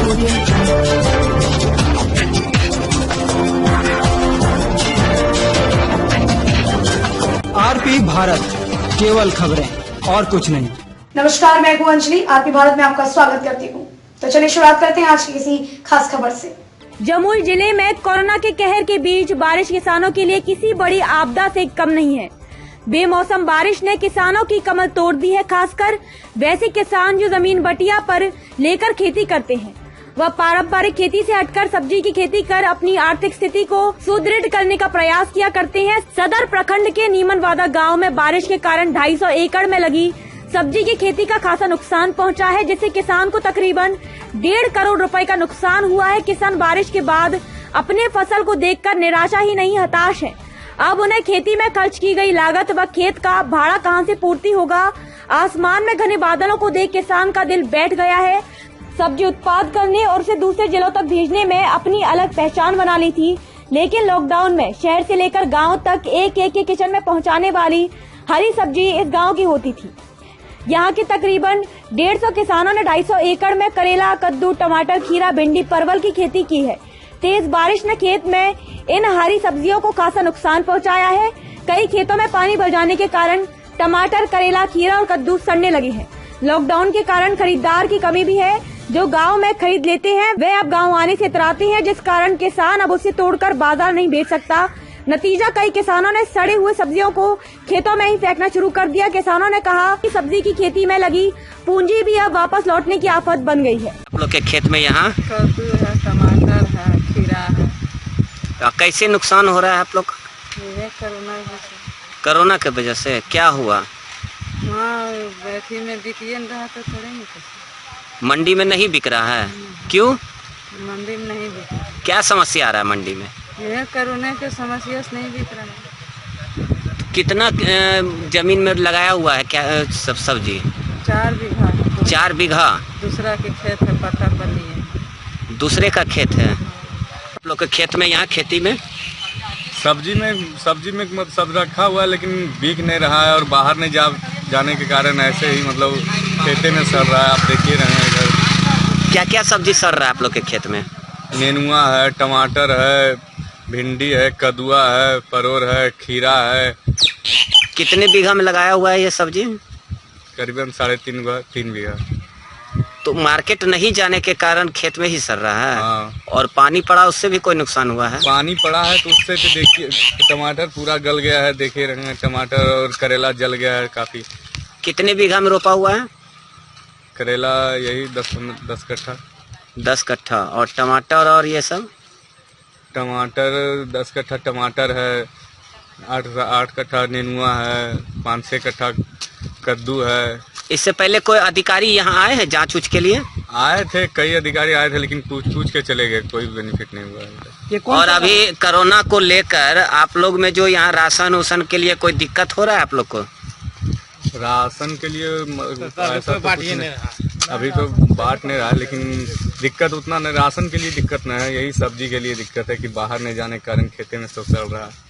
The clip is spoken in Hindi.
आरपी भारत, केवल खबरें और कुछ नहीं। नमस्कार, मैं हूं अंजलि। आरपी भारत में आपका स्वागत करती हूं। तो चलिए शुरुआत करते हैं आज की किसी खास खबर से। जमुई जिले में कोरोना के कहर के बीच बारिश किसानों के लिए किसी बड़ी आपदा से कम नहीं है। बेमौसम बारिश ने किसानों की कमर तोड़ दी है। खासकर वैसे किसान जो जमीन बटिया पर लेकर खेती करते हैं, वह पारंपरिक खेती से हटकर सब्जी की खेती कर अपनी आर्थिक स्थिति को सुदृढ़ करने का प्रयास किया करते हैं। सदर प्रखंड के नीमनवादा गांव में बारिश के कारण 250 एकड़ में लगी सब्जी की खेती का खासा नुकसान पहुंचा है, जिससे किसान को तकरीबन 1.5 करोड़ रुपए का नुकसान हुआ है। किसान बारिश के बाद अपने फसल को देखकर निराशा ही नहीं हताश है। अब उन्हें खेती में खर्च की गई लागत व खेत का भाड़ा कहां से पूर्ति होगा। आसमान में घने बादलों को देख किसान का दिल बैठ गया है। सब्जी उत्पाद करने और उसे दूसरे जिलों तक भेजने में अपनी अलग पहचान बना ली थी, लेकिन लॉकडाउन में शहर से लेकर गांव तक एक एक के किचन में पहुंचाने वाली हरी सब्जी इस गांव की होती थी। यहाँ के तकरीबन 150 किसानों ने 250 एकड़ में करेला, कद्दू, टमाटर, खीरा, भिंडी, परवल की खेती की है। तेज बारिश ने खेत में इन हरी सब्जियों को खासा नुकसान पहुंचाया है। कई खेतों में पानी भर जाने के कारण टमाटर, करेला, खीरा और कद्दू सड़ने लगे हैं। लॉकडाउन के कारण खरीदार की कमी भी है। जो गांव में खरीद लेते हैं वे अब गांव आने से इतराते हैं, जिस कारण किसान अब उसे तोड़कर बाजार नहीं बेच सकता। नतीजा, कई किसानों ने सड़े हुए सब्जियों को खेतों में ही फेंकना शुरू कर दिया। किसानों ने कहा कि सब्जी की खेती में लगी पूंजी भी अब वापस लौटने की आफत बन गई है। आप लोग के खेत में यहाँ कद्दू है, टमाटर है, खीरा है। तो कैसे नुकसान हो रहा है आप लोग? ये कोरोना के वजह से क्या हुआ? वहाँ बैठी में बिकिए न रहा तो थोड़े नहीं कुछ। मंडी में नहीं बिक रहा है, क्यों? मंडी में नहीं बिक रहा। क्या समस्या आ रहा है मंडी में? यह कोरोना के समस्या से नहीं बिक रहा है। कितना जमीन में लगाया हुआ है क्या सब सब्जी? 4 बीघा। 4 बीघा दूसरा के खेत है, पट्टा पर लिए। दूसरे का खेत है आप लोग के खेत में? यहाँ खेती में सब्जी में सब रखा हुआ है, लेकिन बिक नहीं रहा है और बाहर नहीं जाने के कारण ऐसे ही मतलब खेते में सड़ रहा है। आप देखिए रहे हैं इधर क्या क्या सब्जी सड़ रहा है आप लोग के खेत में? नेनुआ है, टमाटर है, भिंडी है, कद्दुआ है, परोर है, खीरा है। कितने बीघा में लगाया हुआ है ये सब्जी? करीबन 3.5 बीघा। तो मार्केट नहीं जाने के कारण खेत में ही सड़ रहा है। हाँ। और पानी पड़ा उससे भी कोई नुकसान हुआ है? पानी पड़ा है तो उससे तो देखिए टमाटर पूरा गल गया है। देखिए रहे हैं टमाटर और करेला जल गया है काफी। कितने बीघा में रोपा हुआ है? करेला यही 10 कट्ठा। 10 कट्ठा। और टमाटर और ये सब? टमाटर 10 कट्ठा टमाटर है, 8 कट्ठा नेनुआ है, 5-6 कट्ठा कद्दू है। इससे पहले कोई अधिकारी यहाँ आए हैं जांच उच के लिए? आए थे, कई अधिकारी आए थे, लेकिन पूछ के चले गए। कोई बेनिफिट नहीं हुआ। और अभी कोरोना को लेकर आप लोग में जो यहाँ राशन उसन के लिए कोई दिक्कत हो रहा है आप लोग को? राशन के लिए ऐसा तो कुछ नहीं, अभी तो बांट नहीं रहा है, लेकिन दिक्कत उतना नहीं। राशन के लिए दिक्कत नहीं है, यही सब्जी के लिए दिक्कत है कि बाहर नहीं जाने के कारण खेते में सब सड़ रहा है।